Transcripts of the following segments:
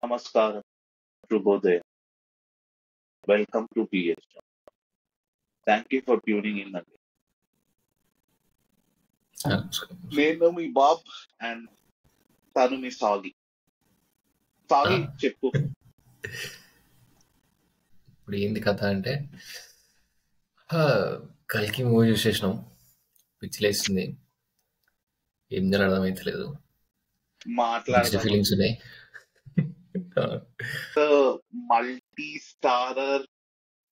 Namaskaram, Shubhodaya. Welcome to PH. Thank you for tuning in again. నేను మీ Bob and తను మీ సాగి. సాగి చెప్పు. ఇప్పుడు ఏంది కథ అంటే కల్కి మూవీ చూసేసినాం, పిచ్చిలేస్తుంది, ఏం జరగడం అర్థమైతలేదు, మాట్లాడదాం. ఫీలింగ్స్ ఉన్నాయి. Multi starrer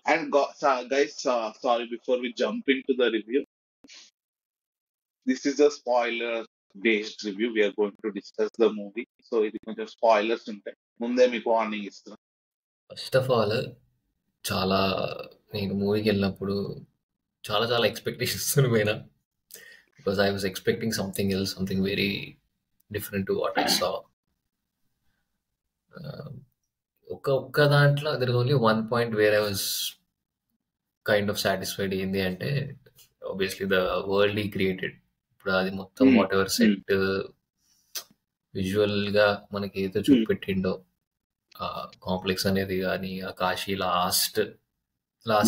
and guys, sorry, before we jump into the review, this is a spoiler based review. We are going to discuss the movie, so ఇది కొంచెం స్పాయిలర్స్ ఉంటాయి, ముందే మీకు వార్నింగ్ ఇస్తున్నాం. ఫస్ట్ ఆఫ్ ఆల్ చాలా నేను మూవీకి వెళ్ళినప్పుడు చాలా చాలా ఎక్స్పెక్టేషన్స్ పోయినా, because I was expecting something else, something very different to what I saw. ఒక్క దాంట్లో there is only one point where I was kind of satisfied. ఏంది అంటే ఆబ్వియస్లీ ద వరల్డ్ ఈ క్రియేటెడ్. ఇప్పుడు అది మొత్తం వాట్ ఎవర్ సెట్ విజువల్గా మనకి ఏదో చూపెట్టిండో, కాంప్లెక్స్ అనేది కానీ, ఆ కాశీ లాస్ట్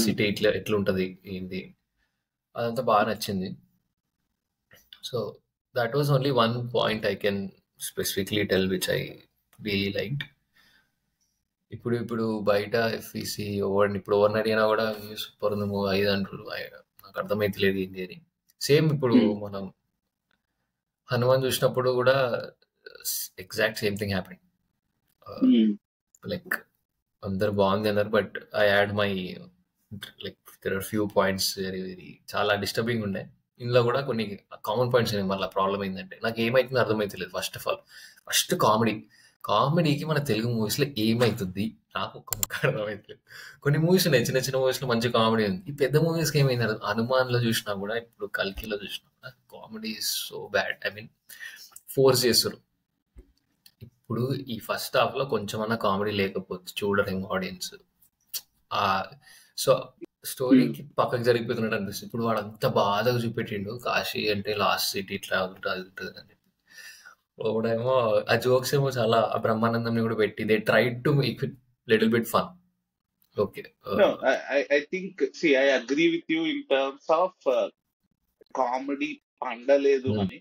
సిటీ ఎట్లుంటుంది ఏంది, అదంతా బాగా నచ్చింది. So that was only one point I can specifically tell which I really liked. ఇప్పుడు బయట ఎఫ్ఈసి ఇప్పుడు ఎవరిని అడిగినా కూడా సూపర్ ఉంది మూవీ 5 అంటారు, నాకు అర్థమైతలేదు ఏంది అని. సేమ్ ఇప్పుడు మనం హనుమాన్ చూసినప్పుడు కూడా exact same thing happened. Like అందరు బాగుంది అన్నారు, but I had my like there are few points very very చాలా డిస్టర్బింగ్ ఉండే. ఇందులో కూడా కొన్ని కామన్ పాయింట్స్ ఉన్నాయి. మళ్ళీ ప్రాబ్లం ఏంటంటే నాకు ఏమైతుందో అర్థమైతలేదు. ఫస్ట్ ఆఫ్ ఆల్ ఫస్ట్ కామెడీకి మన తెలుగు మూవీస్లో ఏమవుతుంది నాకు ఒక్క ముక్క అర్థమైతలేదు. కొన్ని మూవీస్ ఉన్నాయి, చిన్న చిన్న మూవీస్లో మంచి కామెడీ ఉంది. ఈ పెద్ద మూవీస్కి ఏమైంది, హనుమాన్లో చూసినా కూడా, ఇప్పుడు కల్కిలో చూసినా కూడా comedy is so bad. I mean force చేస్తారు. ఇప్పుడు ఈ ఫస్ట్ హాఫ్లో కొంచెమన్నా కామెడీ లేకపోతే చూడరేం ఆడియన్స్. సో స్టోరీకి పక్కకు జరిగిపోతున్నట్టు అనిపిస్తుంది. ఇప్పుడు వాడు అంత బాధగా చూపెట్టిండు, కాశీ అంటే లాస్ట్ సిటీ ఇట్లా ఉంటుంది అది ఉంటుంది అని చెప్పి. ఒకడేమో ఆ జోక్స్ ఏమో చాలా బ్రహ్మానందంని కూడా పెట్టి they tried to make it little bit fun. Okay, No, I think, see, I agree with you in terms of comedy పండలేదు అని.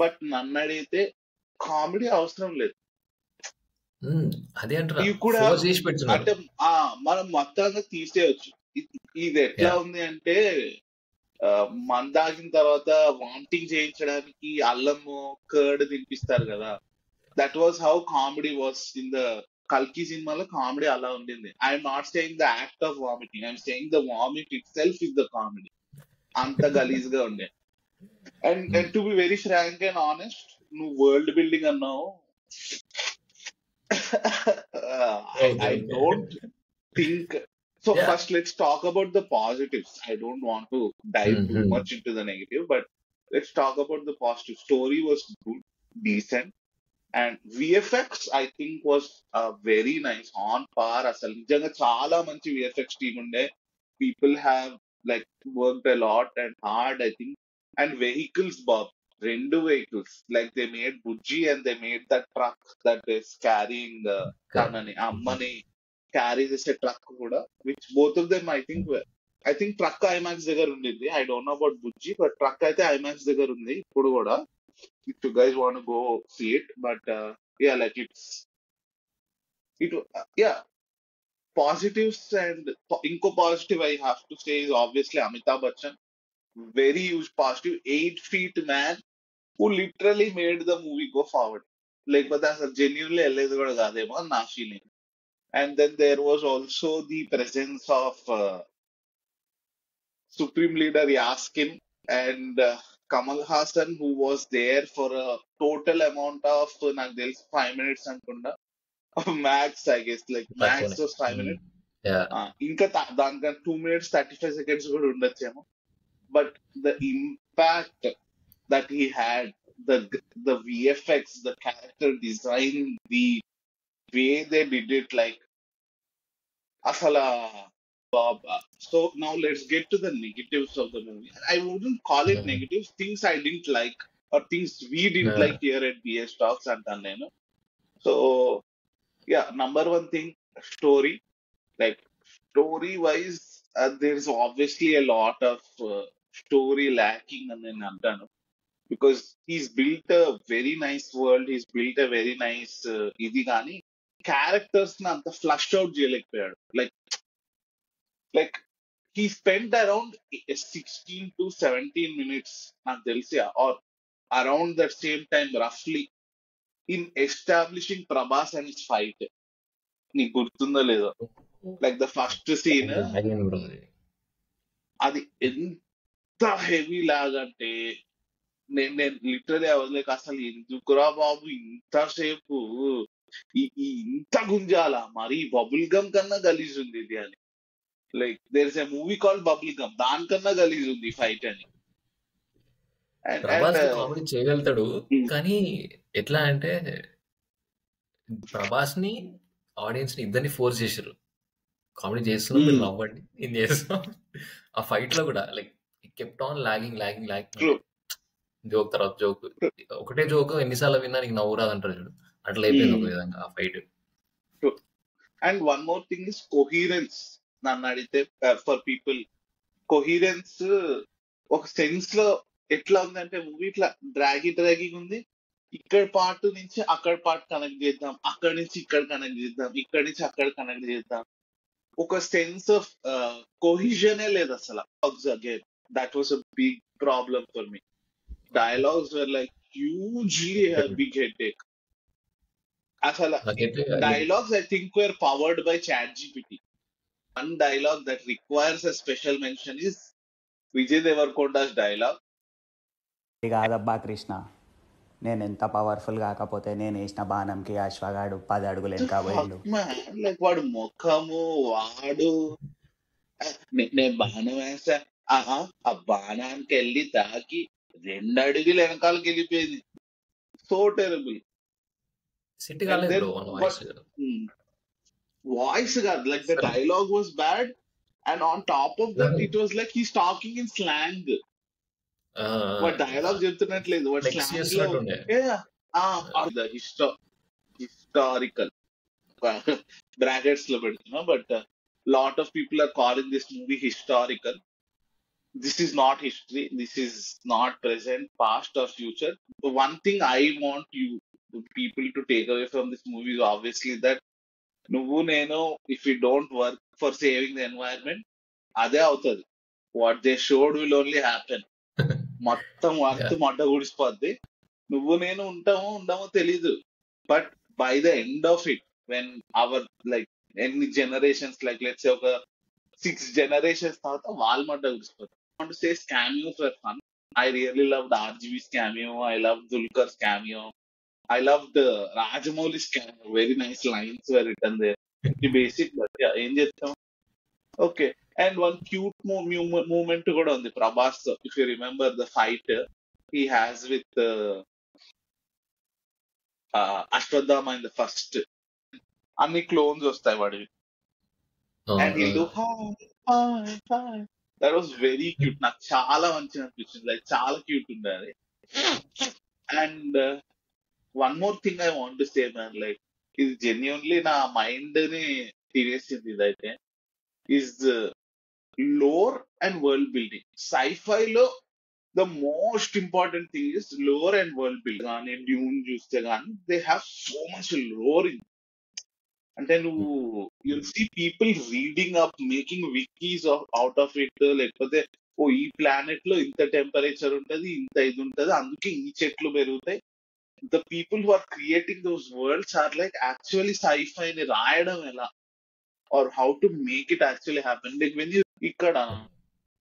బట్ నన్ను అడిగితే కామెడీ అవసరం లేదు. అదే అంటారా, ఇవి కూడా ఫోర్స్ చేసి పెడుతున్నారు. అంటే మనం మొత్తంగా తీసేయచ్చు. ఇది ఎట్లా ఉంది అంటే మందాగిన తర్వాత వామిటింగ్ చేయించడానికి అల్లము కర్డ్ తినిపిస్తారు కదా. That was how comedy was in the కల్కి సినిమాలో. కామెడీ అలా ఉండింది. I'm not saying the act of vomiting, I'm saying the vomit itself is the comedy. అంత గలీజ్ గా ఉండే. And to be very frank and honest, నువ్వు world building అన్నావు. I don't think so. Yeah. First, let's talk about the positives. I don't want to dive too much into the negative, but let's talk about the positive. Story was good, decent, and VFX I think was very nice, on par. అసలు నిజంగా చాలా మంచి VFX team ఉండే. People have like worked a lot and hard, I think. And vehicles, Bob, రెండు vehicles, like they made Bujji and they made that truck that is carrying తనని అమ్మని carry చేసే truck కూడా, which both of them I think truck IMAX దగ్గర ఉండింది. I don't know about Bujji, but truck అయితే IMAX దగ్గర ఉంది ఇప్పుడు కూడా. If you guys want to go see it, but yeah, like yeah, positives. And ఇంకో positive I have to say is obviously Amitabh Bachchan. Very huge positive. 8 feet man who literally made the movie go forward. లేకపోతే అసలు genuinely వెళ్ళేది కూడా కాదేమో అని నా feeling. And then there was also the presence of Supreme Leader Yaskin and Kamal Hassan, who was there for a total amount of నాకు తెలిసి 5 minutes అనుకుంటా, max I guess, like max was 5 minutes. ఇంకా దానికన్నా 2 minutes 35 seconds కూడా ఉండొచ్చేమో. But the impact that he had, the VFX, the character design, the way they did it, like asala Bob. So now let's get to the negatives of the movie. I wouldn't call it negatives. Things I didn't like, or things we didn't like here at BS Talks and Taneno. So Yeah, number one thing, story. Like story wise, there's obviously a lot of story lacking in Antanu because he's built a very nice world. He's built a very nice ఇది కానీ characters ని అంత flush out చేయలేకపోయాడు. Like he spent around 16 to 17 minutes నాకు తెలిసి or around that same time roughly in establishing Prabhas and his fight. నీకు గుర్తుందో లేదో, like the first scene bro అది ఎంత హెవీ లాగంటే నేను లిటరలీ లైక్ అసలు ఎందుకురా బాబు ఇంతసేపు ఇంత గుంజాల మరి బబుల్ గమ్ కన్నా గలీజ్ ఉంది ఇది అని. Like there is a movie called bubble gum, దానికన్నా గలీజ్ ఉంది ఫైట్ అని. ప్రభాస్ కామెడీ చేయగలుగుతాడు కానీ ఎట్లా అంటే ప్రభాస్ ని ఆడియన్స్ ని ఇద్దరిని ఫోర్స్ చేశారు. కామెడీ చేస్తున్నాం మీరు నవ్వండి నేను చేస్తాం. ఆ ఫైట్ లో కూడా like kept on lagging joke తర్వాత జోక్, ఒకటే జోక్ ఎన్నిసార్లు విన్నా నీకు నవ్వు రాదంటారు చూడు, అట్లా అయిపోయింది ఒక విధంగా ఆ fight. And one more thing is coherence. నన్ను అడిగితే ఫర్ పీపుల్ కొహీరెన్స్ ఒక సెన్స్ లో ఎట్లా ఉందంటే మూవీ ఇట్లా డ్రాగింగ్ ఉంది. ఇక్కడ పార్ట్ నుంచి అక్కడ పార్ట్ కనెక్ట్ చేద్దాం, అక్కడి నుంచి ఇక్కడ కనెక్ట్ చేద్దాం, ఇక్కడి నుంచి అక్కడ కనెక్ట్ చేద్దాం. ఒక సెన్స్ ఆఫ్ కొహిజనే లేదు అసలు. Again that was a big problem for me. Dialogues were like hugely big head take. అసలు dialogues I think were powered by ChatGPT. One dialogue that requires a special mention is Vijay Devarkonda's dialogue. కాదబ్బా కృష్ణ, నేను ఎంత powerful కాకపోతే నేను వేసిన బాణంకి అశ్వగాడు 10 అడుగులు వెనక పోయిండు. లైక్ వాడు ముఖము వాడు నేను బాణం వేసా, ఆ బాణానికి వెళ్ళి తాకి 2 అడుగులు వెనకాలకి వెళ్ళిపోయింది. So terrible. వాయిస్ కాదు, like the dialogue was bad and on top of that it was like he's talking in slang. వాడు డైలాగ్ చెప్తున్నట్లేదు, వాడు స్లాంగ్ లో హిస్టారికల్ బ్రాకెట్స్ లో పెడుతున్నా. But lot of people are calling this movie historical. This is not history. This is not present, past or future. The one thing I want you people to take away from this movie is obviously that నువ్వు నేను if we don't work for saving the environment అదే అవుతుంది. What they showed will only happen. మొత్తం worth మొట్ట గుడిసిపోద్ది. నువ్వు నేను ఉంటామో ఉండమో తెలీదు, but by the end of it when our like ఎన్ని జనరేషన్స్ లైక్ లెట్స్ ఒక 6 generations తర్వాత వాళ్ళ మొట్ట గుడిసిపోతుంది. I want to say cameo for fun. I really loved RGB's cameo. I loved Dulkar's cameo. I loved Rajamouli's cameo. Very nice lines were written there. The basic, but yeah, ఏం చేస్తాం. Okay, and one cute moment కూడా ఉంది Prabhas. If you remember the fight he has with Ashwadama in the first, అన్ని clones వస్తాయి వాడివి, and he'll do hi. That was very cute. నాకు చాలా మంచిగా అనిపించింది, లైక్ చాలా క్యూట్ ఉంది అది. And one more thing I want to say man, like ఇది జెన్యున్లీ నా మైండ్ ని తినేసింది. ఇదైతే is lore and world building. Sci fi లో the most important thing is lore and world building. కానీ డ్యూన్ చూస్తే కానీ they have so much lore in. అంటే నువ్వు you'll see people reading up, making wikis out of it. లేకపోతే ఓ ఈ planet లో ఇంత టెంపరేచర్ ఉంటది, ఇంత ఇది ఉంటది, అందుకే ఈ చెట్లు పెరుగుతాయి. The people who are creating those worlds are like actually sci-fi ని రాయడం ఎలా or how to make it actually happen. Like when you ఇక్కడ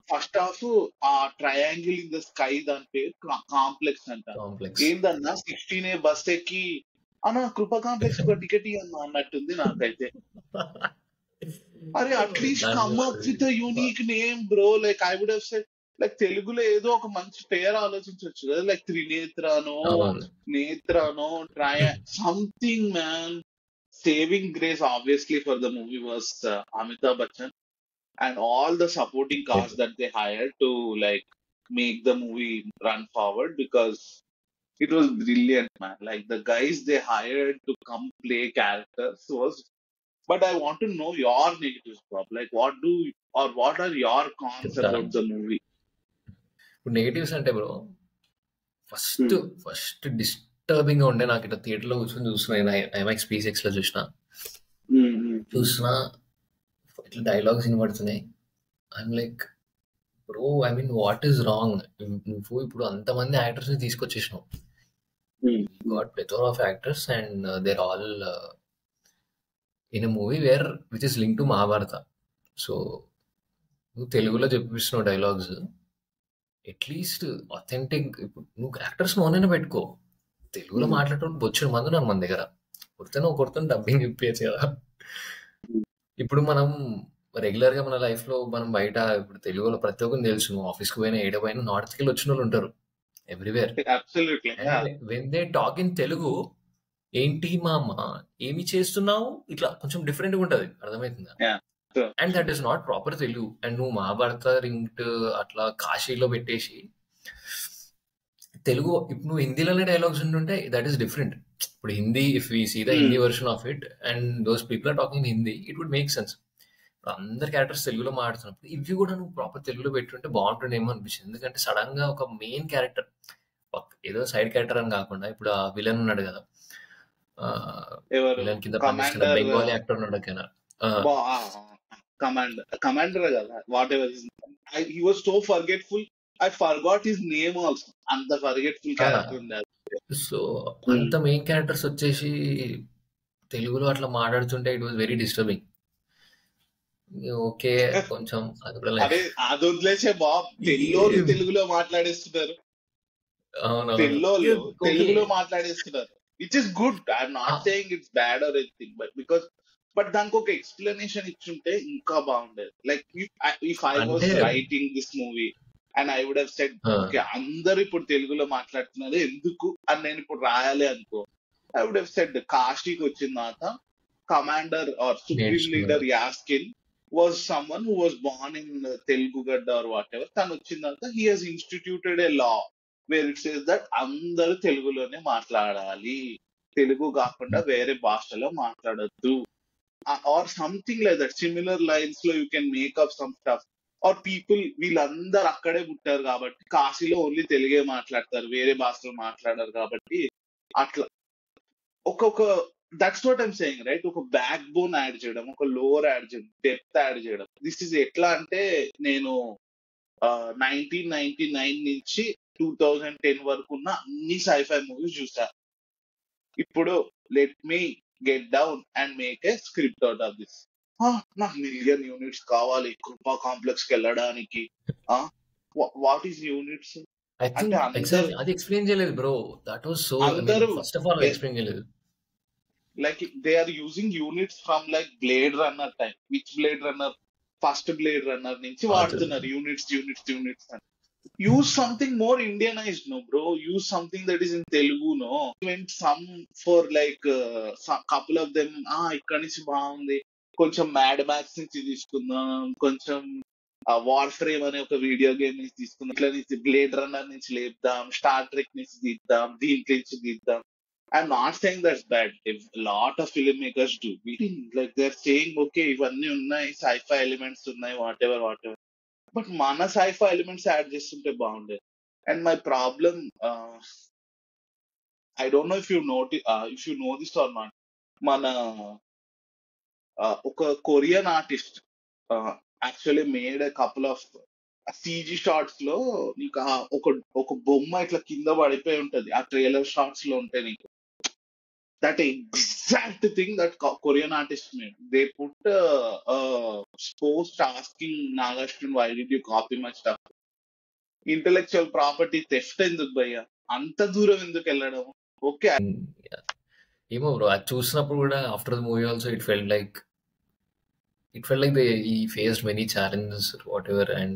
ఫస్ట్ హాఫ్ ఆ ట్రయాంగిల్ ఇన్ ద స్కై దాని పేరు కాంప్లెక్స్ అంట. ఏందన్నా 16A బస్ ఎక్కి అన్నా కృపా కాంప్లెక్స్ ఒక టికెట్ ఇవ్వన్నా అన్నట్టుంది నాకైతే. అరే at least come up with unique name bro. Like I would have said like తెలుగులో ఏదో ఒక మంచి పేరు ఆలోచించవచ్చు కదా, లైక్ త్రినేత్రానో నేత్రానో something man. Saving grace obviously for the movie was Amitabh Bachchan and all the supporting cast that they hired to like make the movie run forward, because It was brilliant, man. Like the guys they hired to come play characters was. But I want to know your negatives, Bob. Like, what are your cons చెప్తాను. about the movie? ఇప్పుడు negatives అంటే bro first Hmm. First disturbing గా ఉండే నాకు ఇట్లా theatre లో కూర్చొని చూస్తున్నా, ఐమాక్స్ పీసెక్స్ లో చూసిన చూస్తున్నా ఇట్లా డైలాగ్స్ వినబడుతున్నాయి. I'm like bro, I mean what is wrong? నువ్వు ఇప్పుడు అంతమంది యాక్టర్స్ ని తీసుకొచ్చేసినావు, got plethora of actors and there all in a movie where which is link to Mahabharata. So నువ్వు తెలుగులో చెప్పిస్తున్నావు డైలాగ్స్, అట్లీస్ట్ అథెంటిక్. ఇప్పుడు నువ్వు యాక్టర్స్ ఓనైనా పెట్టుకో, తెలుగులో మాట్లాడటం బొచ్చుడు మంది ఉన్నారు మన దగ్గర, కొడుతున్న డబ్బింగ్ చెప్పేయచ్చు కదా. ఇప్పుడు మనం రెగ్యులర్ గా మన లైఫ్ లో మనం బయట ఇప్పుడు తెలుగులో ప్రతి ఒక్కరిని తెలుసు, నువ్వు ఆఫీస్కి పోయినా ఏడ పోయినా నార్త్కి వెళ్ళి వచ్చిన వాళ్ళు ఉంటారు everywhere. Absolutely. Yeah. When they talk in Telugu, ఏంటి మామ ఏమి చేస్తున్నావు, ఇట్లా కొంచెం డిఫరెంట్ గా ఉంటది, అర్థమవుతుందా? Yeah. Sure. And that is not proper Telugu. And నువ్వు మహాభారత రింగ్ట్ అట్లా కాశీలో పెట్టేసి తెలుగు, ఇప్పుడు నువ్వు హిందీలోనే డైలాగ్స్ ఉంటుంటే దట్ ఈస్ డిఫరెంట్. ఇప్పుడు Hindi, if we see the Hindi version of it and those people are talking Hindi, it would make sense. ఇప్పుడు అందరి క్యారెక్టర్స్ తెలుగులో మాట్లాడుతున్నప్పుడు ఇవి కూడా నువ్వు ప్రాపర్ తెలుగులో పెట్టుంటే బాగుంటుండేమో అనిపించింది. ఎందుకంటే సడన్ గా ఒక మెయిన్ క్యారెక్టర్, ఏదో సైడ్ క్యారెక్టర్ అని కాకుండా, ఇప్పుడు ఆ విలన్ ఉన్నాడు కదా, ఎవరు? విలన్ కింద పనిచేస్తున్న Commander. బెంగాలీ యాక్టర్ ఉన్నాడు కదా. Commander కదా, whatever. He was so forgetful. I forgot his name also. అంత forgetful character ఉండాలి. సో అంత మెయిన్ క్యారెక్టర్స్ వచ్చేసి తెలుగులో అట్లా మాట్లాడుతుంటే it was very disturbing. Okay, కొంచెం అది కూడా అదే అది వదిలేసే బాబ్, తెలుగులో మాట్లాడేస్తున్నారు, తెలుగులో మాట్లాడేస్తున్నారు, which is good. I'm not saying it's bad or anything, but దానికి ఒక ఎక్స్ప్లెనేషన్ ఇచ్చుంటే ఇంకా బాగుండేది. Like if I was writing this movie and I would have said, okay అందరు ఇప్పుడు తెలుగులో మాట్లాడుతున్నారు ఎందుకు అని నేను ఇప్పుడు రాయాలి అనుకో, ఐ వుడ్ హావ్ సెడ్ కాశీకి వచ్చిన తర్వాత commander or supreme leader Yaskin was someone who was born in Telugu Gadda or whatever. తను వచ్చిన తర్వాత he has instituted a law where it says that అందరూ తెలుగులోనే మాట్లాడాలి, తెలుగు కాకుండా వేరే భాషలో మాట్లాడద్దు, or something like that. Similar lines లో you can make up some stuff. Or people వీళ్ళందరూ అక్కడే పుట్టారు కాబట్టి కాశీలో ఓన్లీ తెలుగే మాట్లాడతారు, వేరే భాషలో మాట్లాడారు కాబట్టి అట్లా ఒక్కొక్క, that's what I'm saying right. ఒక బ్యాక్ బోన్ యాడ్ చేయడం, ఒక లోవర్ యాడ్ చేయడం, డెప్త్ యాడ్ చేయడం. దిస్ ఇస్ ఎట్లా అంటే, నేను 1999 నుంచి 2010 వరకు ఉన్న అన్ని సైఫై మూవీస్ చూసా. ఇప్పుడు let me get down and make a script out of this. నాకు 1,000,000 యూనిట్స్ కావాలి కృపా కాంప్లెక్స్ కి వెళ్ళడానికి. What is units? I think exactly అది ఎక్స్ప్లెయిన్ చేయలేదు bro. That was so, first of all explain చేయలేదు. Like they are using units from like Blade Runner time. Which Blade Runner? First Blade Runner నుంచి వాడుతున్నారు units. Use something more Indianized, no bro. Use something that is in Telugu, no. Went some for like some couple of them. ఇక్కడ నుంచి బాగుంది, కొంచెం mad max నుంచి తీసుకుందాం, కొంచెం war frame అనే ఒక వీడియో గేమ్ నుంచి తీసుకుందాం, ఇట్లా నుంచి బ్లేడ్ రన్నర్ నుంచి లేపుదాం, స్టార్ ట్రెక్ నుంచి తీద్దాం, దీంట్లో నుంచి తీద్దాం. I'm not saying that's bad. If a lot of filmmakers do, like they're saying, okay, ఇవన్నీ ఉన్నాయి, sci-fi elements ఉన్నాయి, whatever. But మన sci-fi elements యాడ్ చేస్తుంటే బాగుండేది. And my problem, I don't know if you know this or not. మన ఒక Korean artist actually made a couple of CG shorts లో నీకు ఒక బొమ్మ ఇట్లా కింద పడిపోయి ఉంటది, ఆ ట్రైలర్ షార్ట్స్ లో ఉంటే నీకు that exact thing that Korean artist made. They put a post asking Nagashvin, why did you copy my stuff? Intellectual property theft ఎందుకు భయ్యా, అంత దూరం ఎందుకు వెళ్ళడం? ఓకే ఏమో బ్రో, అది చూసినప్పుడు కూడా after the movie also it felt like he faced many challenges or whatever, and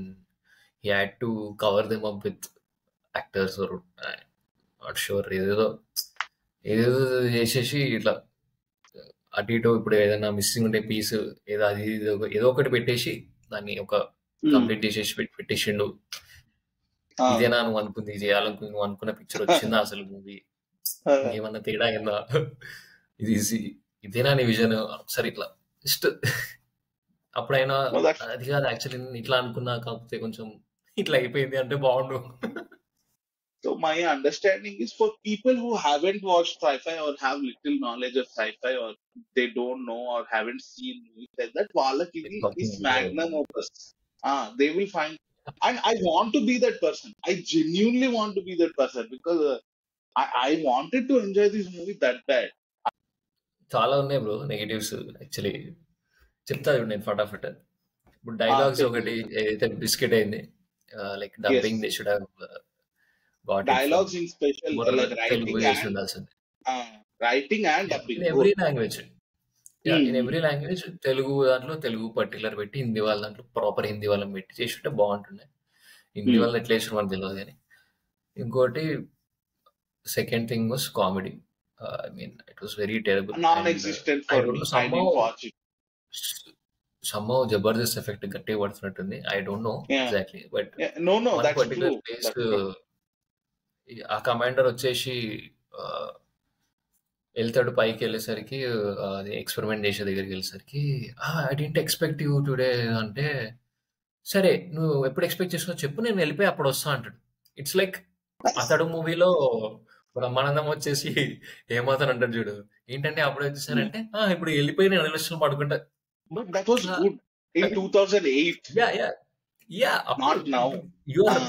he had to cover them up with actors or not sure, ఏదేదో చేసేసి ఇట్లా అటు ఇటు ఇప్పుడు ఏదైనా మిస్సింగ్ ఉంటే పీస్ ఏదో అది ఏదో ఒకటి పెట్టేసి దాన్ని ఒక కంప్లీట్ చేసేసి పెట్టేసిండు. ఇదేనా నువ్వు అనుకుంది చేయాలనుకుని నువ్వు అనుకున్న పిక్చర్ వచ్చిందా అసలు మూవీ ఏమన్నా తేడా అయిందా, ఇది ఇదేనా నీ విజన్, సరే ఇట్లా జస్ట్ అప్పుడైనా అది కాదు యాక్చువల్లీ నేను ఇట్లా అనుకున్నా కాకపోతే కొంచెం ఇట్లా అయిపోయింది అంటే బాగుండు. So my understanding is for people who haven't watched sci-fi or have little knowledge of sci-fi or they don't know or haven't seen movies like that, వాళ్ళకి is magnum opus. They will find, and I want to be that person. I genuinely want to be that person because I wanted to enjoy this movie that bad. చాలా ఉన్నాయి bro negatives actually, చెప్తా నేను ఫటాఫట్. ఇప్పుడు dialogues ఒకటి ఏదైతే biscuit అయింది, like dubbing they should have got dialogues in special like writing and dubbing in every language. In every language, Telugu దాంట్లో తెలుగు పర్టికులర్ పెట్టి, హిందీ వాళ్ళ దాంట్లో ప్రాపర్ హిందీ వాళ్ళని పెట్టి చేస్తుంటే బాగుంటుండే. హిందీ వాళ్ళని ఎట్లా చేసిన మనకు తెలియదు కానీ. ఇంకోటి second thing was comedy. I mean it was very terrible, non-existent for me. I didn't watch it. somehow Jabardasth effect గట్టిగా పడుతున్నట్టుంది. I don't know exactly, but no that's particular place ఆ కమాండర్ వచ్చేసి వెళ్తాడు పైకి వెళ్ళేసరికి, అది ఎక్స్పెరిమెంట్ చేసే దగ్గరికి వెళ్ళేసరికి I don't expect you today అంటే, సరే నువ్వు ఎప్పుడు ఎక్స్పెక్ట్ చేస్తున్నావు చెప్పు, నేను వెళ్ళిపోయి అప్పుడు వస్తా అంటాడు. ఇట్స్ లైక్ అతడు మూవీలో బ్రహ్మానందం వచ్చేసి ఏమవుతాను అంటాడు చూడు, ఏంటంటే అప్పుడు వచ్చేసారంటే ఇప్పుడు వెళ్ళిపోయి నేను నిమిషాలు పడుకుంటా. That was good in 2008. Yeah not now. You are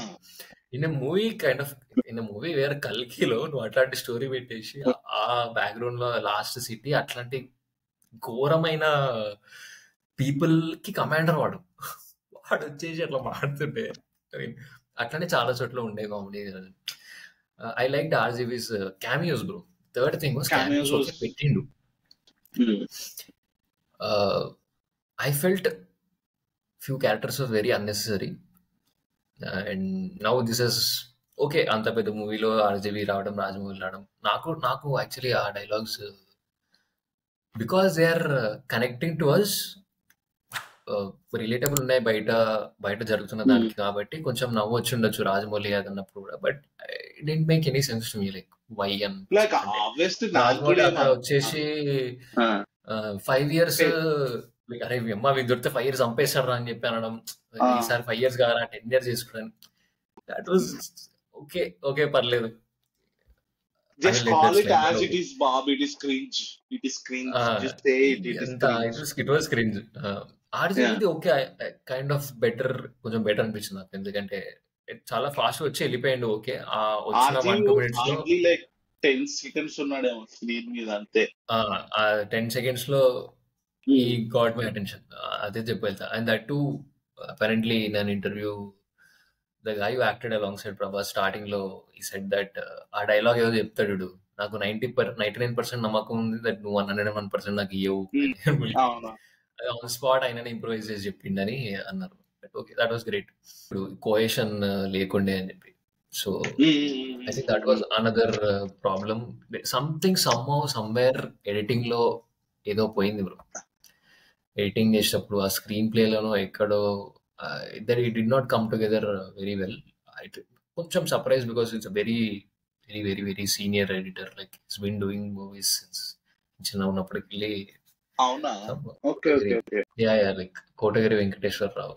in a movie kind of in a movie where కల్కిలో నువ్వు అట్లాంటి స్టోరీ పెట్టేసి ఆ బ్యాక్గ్రౌండ్ లో లాస్ట్ సిటీ అట్లాంటి ఘోరమైన పీపుల్ కి కమాండర్ వాడు వచ్చేసి అట్లా మాడుతుంటే, అట్లానే చాలా చోట్ల ఉండే comedy. I like RGV's cameos bro. Third thing was cameos పెట్టిండు. I felt few characters were very unnecessary, and now this is okay. అంత పెద్ద మూవీలో ఆర్జీవి రావడం, రాజమౌళి రావడం, నాకు యాక్చువల్లీ ఆ dialogues because they are connecting to us, relatable ఉన్నాయి బయట జరుగుతున్న దానికి, కాబట్టి కొంచెం నవ్వు వచ్చి ఉండొచ్చు రాజమౌళి అది అన్నప్పుడు కూడా. But it didn't make any sense to me, like why అని. రాజమౌళి అక్కడ వచ్చేసి 5 years అరే అమ్మ వీళ్ళు దొరికితే 5 years చంపేస్తాడు అని చెప్పి అనడం, ఈసారి 5 years కాదా 10 years చేసుకోవడానికి, దట్ వాజ్ ఓకే పర్లేదు. Just call it as it is, Bob. It is cringe. It is cringe. Just say it. It was cringe. RGV okay kind of better, కొంచెం బెటర్ అనిపించింది నాకు, ఎందుకంటే చాలా ఫాస్ట్ వచ్చి వెళ్ళిపోయింది. ఓకే వచ్చిన 1-2 minutes లో like 10 seconds ఉన్నాడేమో స్క్రీన్ మీద అంతే. 10 seconds లో he got my attention. అదే చెప్పేళ్తా. And that too apparently in an interview the guy who acted alongside Prabhas starting లో he said that ఆ డైలాగ్ ఏదో చెప్తాడు, నాకు 99% నమ్మకం ఉంది దట్ నువ్వు 101% నాకు ఇవ్వవు ఆన్ స్పాట్ అయినా ఇంప్రూవైజ్ చేసి చెప్పిండని అన్నారు. Okay that was great. ఇప్పుడు కోహెషన్ లేకుండే అని చెప్పి, so I think that was another problem. Something somewhere editing లో ఏదో పోయింది బ్రో. ఎడిటింగ్ చేసేటప్పుడు ఆ స్క్రీన్ ప్లేలోనో ఎక్కడో it did not come together very well. కొంచెం surprise because it's very very very very senior editor, like it's been doing movies since చిన్న ఉన్నప్పటికి. Like Kotagiri Venkateswararao,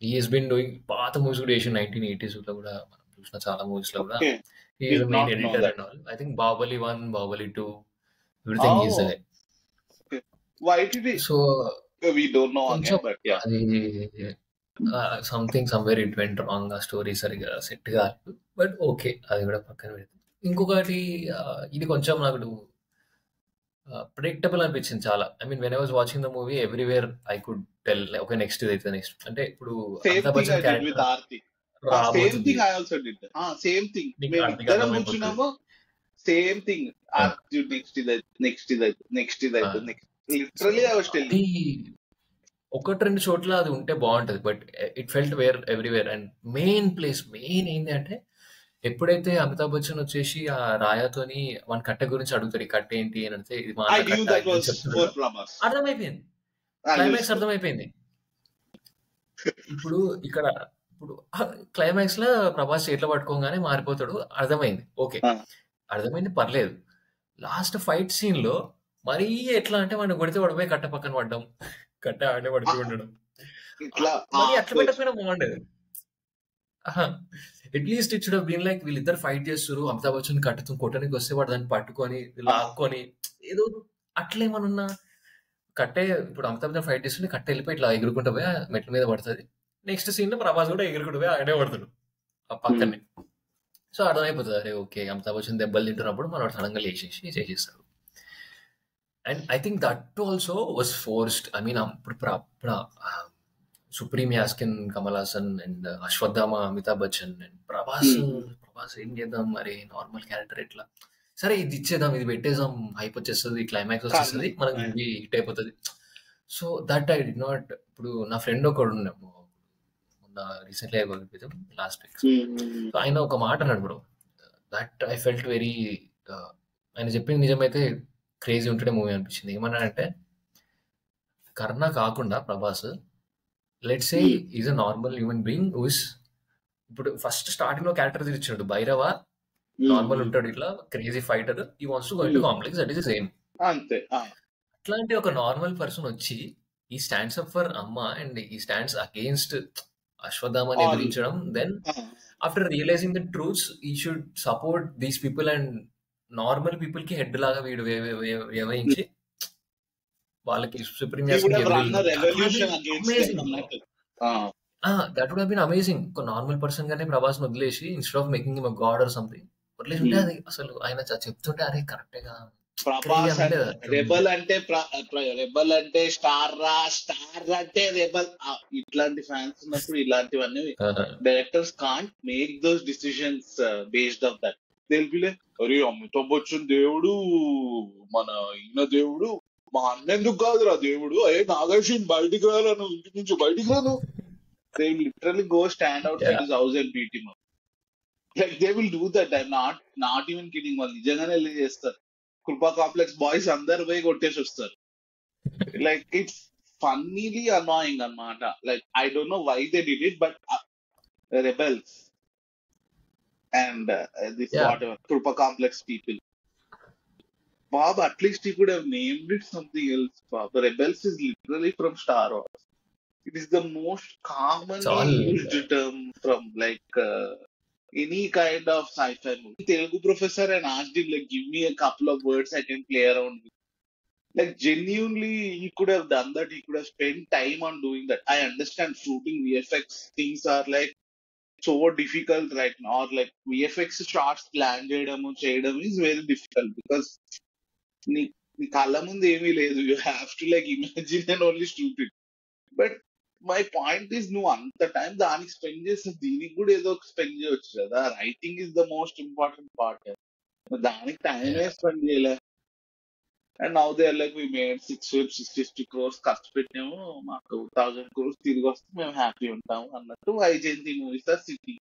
he has been doing పాత మూవీస్ కూడా చేసి 1980s లో కూడా మనం చూసిన చాలా మూవీస్ లో కూడా he is the main editor and all. I think Baahubali 1, Baahubali 2, everything is there. Why did he? So we don't know again, but yeah, something somewhere it went wrong. ఆ స్టోరీ సరిగా సెట్ కాదు, బట్ ఓకే అది కూడా పక్కన పెడతాం. ఇంకొకటి ఇది కొంచెం నాకు ప్రిడిక్టబుల్ అనిపించింది చాలా. I mean when I was watching the movie everywhere I could tell okay next ఇది అయితే నెక్స్ట్, అంటే ఇప్పుడు అమితాబ్ బచ్చన్ క్యారెక్టర్ రాబోతుంది. సేమ్ థింగ్ మేము కూర్చున్నాము, same thing next literally I was telling. 1-2 చోట్ల అది ఉంటే బాగుంటది, but it felt where everywhere. And main ఏంటి అంటే, ఎప్పుడైతే అమితాబ్ బచ్చన్ వచ్చేసి ఆ రాయాతోని మన కట్ట గురించి అడుగుతాడు, ఈ కట్ట ఏంటి అని అంటే ఇది అర్థమైపోయింది, క్లైమాక్స్ అర్థమైపోయింది. ఇప్పుడు ఇక్కడ ఇప్పుడు క్లైమాక్స్ లో ప్రభాస్ చేతిలో పట్టుకోగానే మారిపోతాడు, అర్థమైంది, ఓకే, అర్థమైంది, పర్లేదు. లాస్ట్ ఫైట్ సీన్ లో మరీ ఎట్లా అంటే వాడిని కొడితే పడిపోయి కట్ట పక్కన పడ్డం, కట్ట ఆడే పడిపోయి ఉండడం, మరి అట్లా పెట్టకపోయినా బాగుండేది. At least it should have been like వీళ్ళిద్దరు ఫైట్ చేస్తారు, అమితాబ్ బచ్చన్ కట్టుతూ కొట్టడానికి వస్తే వాడు దాన్ని పట్టుకొని లాక్కొని ఏదో అట్లా ఏమన్నా కట్టే. ఇప్పుడు అమితాబ్ బచ్చన్ ఫైట్ చేస్తుంటే కట్ట వెళ్ళిపోయి ఇట్లా ఎగురుకుంటూ పోయి మెట్ల మీద పడుతుంది. నెక్స్ట్ సీన్ లో ప్రభాస్ కూడా ఎగురుకుంటూ పోయి ఆడే పడతాడు ఆ పక్కనే. సో అర్థమైపోతుంది, అరే ఓకే అమితాబ్ బచ్చన్ దెబ్బలు తింటున్నప్పుడు మనం సడన్గా చేసేస్తాడు. And I think that also was forced. I mean ఇప్పుడు supreme Yaskin Kamal Haasan and Ashwatthama Amitabh Bachchan and Prabhas ఏం చేద్దాం మరి, నార్మల్ క్యారెక్టర్ ఎట్లా, సరే ఇది ఇచ్చేద్దాం, ఇది పెట్టేద్దాం, హైప్ వచ్చేస్తుంది, క్లైమాక్స్ వచ్చేస్తుంది, మనకి మూవీ హిట్ అయిపోతుంది. So that I did not. ఇప్పుడు నా ఫ్రెండ్ ఒకడు ఉన్నాము మొన్న రీసెంట్లీ లాస్ట్ వీక్, సో ఆయన ఒక మాట అన్నాడు bro, that I felt very, ఆయన చెప్పింది నిజమైతే క్రేజీ ఉంటుండే మూవీ అనిపించింది. ఏమన్నాడంటే కర్ణ కాకుండా Prabhas, let's say is a normal human being whose, ఇప్పుడు ఫస్ట్ స్టార్టింగ్ లో క్యారెక్టర్ ఇచ్చాడు భైరవ, నార్మల్ ఉంటాడు ఇట్లా crazy fighter, he wants to go into complex, that is the same. అట్లాంటి ఒక నార్మల్ పర్సన్ వచ్చి ఈ స్టాండ్స్ అప్ ఫర్ అమ్మ అండ్ ఈ స్టాండ్స్ అగేన్స్ట్ అశ్వత్థామని ఎదిరించడం, then after realizing the truths he should support these people and normal people కి head లాగా వీడు వ్యవహించి వాళ్ళకి supreme He would have run a revolution against them. That would have been amazing. ఒక normal person గానే ప్రభాస్ వదిలేసి instead of making him a god or something వదిలేసి ఉంటే అది అసలు ఆయన చెప్తుంటే అరే కరెక్టేగా. ప్రభాస్ రెబల్ అంటే రెబల్ అంటే స్టార్ రా, స్టార్ అంటే రెబల్, ఇట్లాంటి ఫ్యాన్స్ ఉన్నప్పుడు ఇలాంటివన్నీ directors can't make those decisions based of that. తెలిపిలే అరే అమితాబ్ బచ్చన్ దేవుడు, మన ఈయన దేవుడు, మా అన్నెందుకు కాదురా దేవుడు, అయ్యే నాగేశ్వరి బయటికి రాను, ఇంటి నుంచి బయటికి రాను. They will literally go stand outside his house and beat him up. Like they will do that. I'm not even kidding. వాళ్ళు నిజంగానే వెళ్ళి చేస్తారు. కృపా కాంప్లెక్స్ బాయ్స్ అందరు పోయి కొట్టేసి వస్తారు. Like it's funnily annoying అన్నమాట. Like I don't know why they did it, but rebels and this whatever Krupa complex people. Bob, at least he could have named it something else. Bob, the rebels is literally from Star Wars. It is the most commonly used term from like any kind of sci-fi movie. Telugu professor and asked him like, give me a couple of words I can play around with. Like genuinely, he could have done that. He could have spent time on doing that. I understand shooting VFX things are like so difficult right now. Or like VFX shots plan చేయడం is very difficult because నీ కళ్ళ ముందు ఏమీ లేదు. You have to like imagine and only shoot it. But my point is నువ్వు అంత time దానికి spend చేస్తే దీనికి కూడా ఏదో స్పెండ్ చేయొచ్చు కదా. Writing is the most important part. దానికి టైమే స్పెండ్ చేయలే. And now they are like we made 650 crores ఖర్చు పెట్టాము, మాకు 1000 crores తిరిగి వస్తే మేము హ్యాపీ ఉంటాము అన్నట్టు Vyjayanthi Movies are city.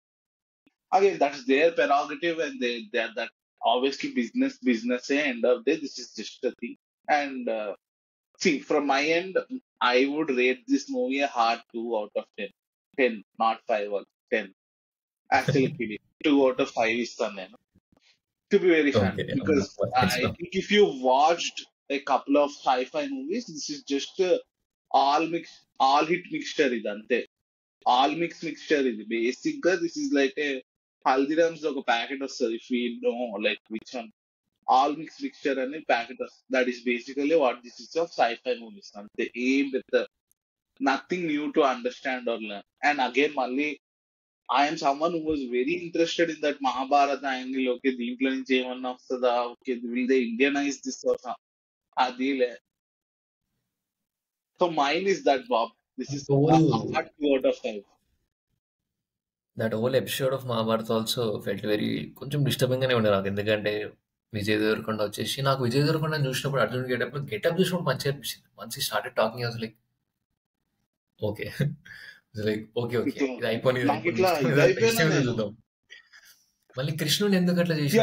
Again that is their prerogative and they are that obviously business end of day this is just a thing. And see, from my end, I would rate this movie a hard 2 out of 10. 10, not 5 or 10. Actually, kidding. 2 out of 5 is the name. To be very frank, because I think if you watched a couple of sci-fi movies, this is just all hit mixture. Idante all mixture. Basically, this is like a Haldiram's like a packet of stuff. If we know like which one. All mixture and packet. That is basically what this is of sci-fi movies. And they aim with nothing new to understand or learn. And again, Malli, I am someone who was very interested in that Mahabharata angle. Okay, deeply in Jeevanna Vastada. Okay, will they Indianize this or Adile? So mine is that, Bob. This is a hard 2 out of 5. That whole episode of Mahabharata also felt very కొంచెం disturbing గానే ఉండే నాకు. ఎందుకంటే విజయ్ దేవరకొండ వచ్చేసి, నాకు విజయ్ దేవరకొండ చూసినప్పుడు Arjun getup చూసినప్పుడు మంచిగా అనిపించింది. మంచి started talking was like okay, like okay ఇది అయిపోయింది చూద్దాం. మళ్ళీ కృష్ణుని ఎందుకు అట్లా చేసి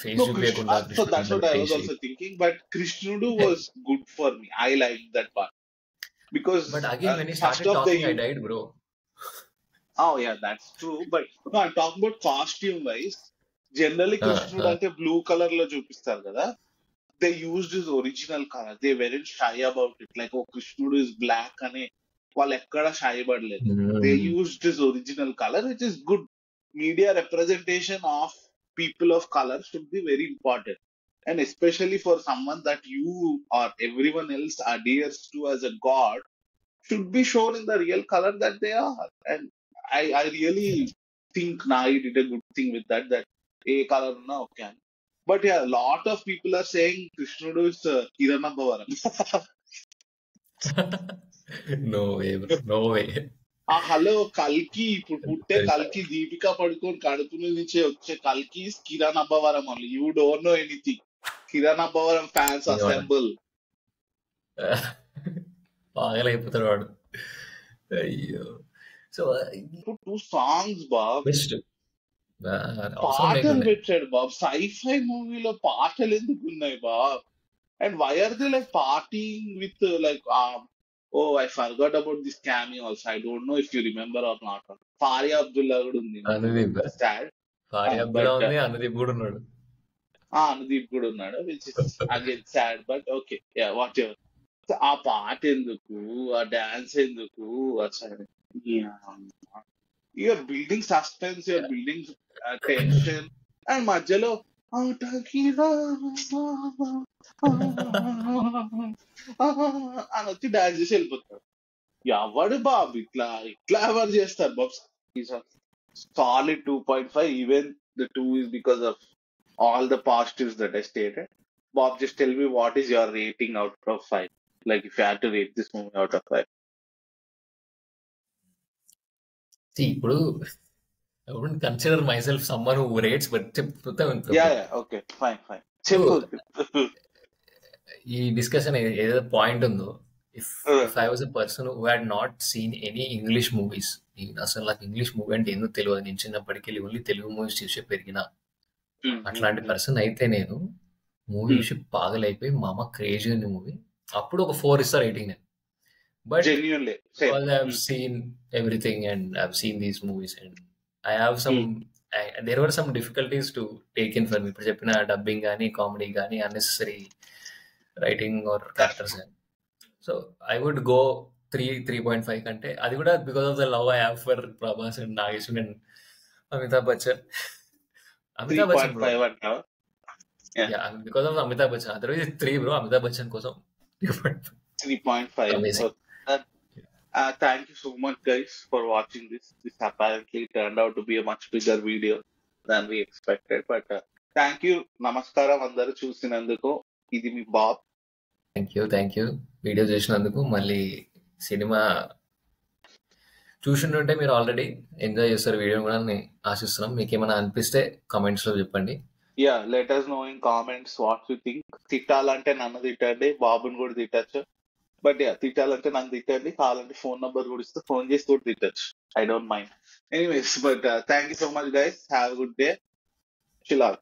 ఫేస్ లేకుండా. So that's what I was also thinking. But Krishnudu was good for me. I liked that part. because But again, when he first started off they talking, I use. died, bro. Oh yeah, that's true. But no, I'm talking about costume wise. Generally, కృష్ణుడు Uh, అంటే blue colour లో చూపిస్తారు కదా. They used his original color. They weren't shy about it. Like, oh, కృష్ణుడు is black అని వాళ్ళు ఎక్కడ shy పడలేదు. They mm, used his original color, which is good. Media representation of people of color should be very important. And especially for someone that you or everyone else adheres to as a god, should be shown in the real color that they are. And I really think Nai did a good thing with that, that a color na okay. But yeah, a lot of people are saying Krishnudu is Kirana Bavaram. no way, bro. No way. ఆ hello కల్కి ఇప్పుడు పుట్టే There is- కల్కి దీపిక పడుకొని కడుపు నుంచే వచ్చే కల్కి కిరణ్ అబ్బవరం వాళ్ళు. You don't know anything. Kiran Abbavaram fans you know what? Assemble. పాగలైపోతాడు వాడు. అయ్యో. సో టూ సాంగ్స్ బాబ్, బెస్ట్ అవసరం పాటలు లేకుండా పెట్టాడు బాబ్. సైఫై మూవీలో పాటలు ఎందుకు ఉన్నాయి బాబ్? And why are they like partying with like oh I forgot about this cameo also. I don't know if you remember or not. Faria Abdullah కూడా ఉంది అనుదీప్ సాడ్. ఫారియా అబ్దుల్లా బట్ ఉంది, అనుదీప్ కూడా ఉన్నాడు. అనుదీప్ కూడా ఉన్నాడు, which is again sad. But okay, yeah whatever. ఆ పాట ఎందుకు, ఆ డాన్స్ ఎందుకు అసలు? You're building suspense, you're building tension, and మధ్యలో ఆటకి రా అని వచ్చి డాన్స్ చేసి వెళ్ళిపోతాడు. ఎవడు బాబు ఇట్లా ఇట్లా ఎవరు చేస్తారు బాబు? Solid 2.5. Even the 2 is because of all the positives that I stated. Bob, just tell me what is your rating out of 5? Like if you had to rate this movie out of 5. See, ఇప్పుడు I wouldn't consider myself someone who rates, but Yeah, okay, fine. Simple. ఈ discussion ఏదో point ఉందో, if I was a person who had not seen any English movies, అసలు నాకు English movie అంటే ఎందుకు తెలియదు, నేను చిన్నప్పటికెళ్ళి ఓన్లీ తెలుగు మూవీస్ చూసే పెరిగిన అట్లాంటి పర్సన్ అయితే నేను మూవీ చూసి పాగలైపోయి మా అమ్మ క్రేజీ ఉంది మూవీ, అప్పుడు ఒక 4 ఇస్తా రేటింగ్ నేను. But Genuinely. because I have seen everything and I've seen these movies and I have there were some difficulties to take in for me. ఇప్పుడు చెప్పిన డబ్బింగ్ కానీ, కామెడీ కానీ, అన్నెసెసరీ రైటింగ్ ఆర్ క్యారెక్టర్స్ కానీ. So I would go 3.5 కంటే. అది కూడా because of the love I have for Prabhas and Nageswar and Amitabh Bachchan. Amitabh Bachchan bro, 3.5 అంటావా? Because of Amitabh Bachchan. Otherwise 3 bro, Amitabh Bachchan కోసం 3.5. Amazing. Thank you so much, guys, for watching this. This apparently turned out to be a much bigger video than we expected. But thank you. Namaskaram అందరూ చూసినందుకు. ఇది మీ Bob. Thank you video చేసినందుకు. మళ్ళీ cinema చూసింటుంటే మీరు already enjoy చేస్తారు video కూడా అని ఆశిస్తున్నాం. మీకు ఏమైనా అనిపిస్తే కామెంట్స్ లో చెప్పండి. Yeah, let us know in comments what you think. తిట్టాలంటే నన్ను తిట్టండి, బాబుని కూడా తిట్టచ్చు. బట్ యా, తిట్టాలంటే నన్ను తిట్టండి. కావాలంటే ఫోన్ నంబర్ కూడా ఇస్తే ఫోన్ చేసి కూడా తిట్టచ్చు. I don't mind. Anyways, but thank you so much, guys. Have a good day. Chill out.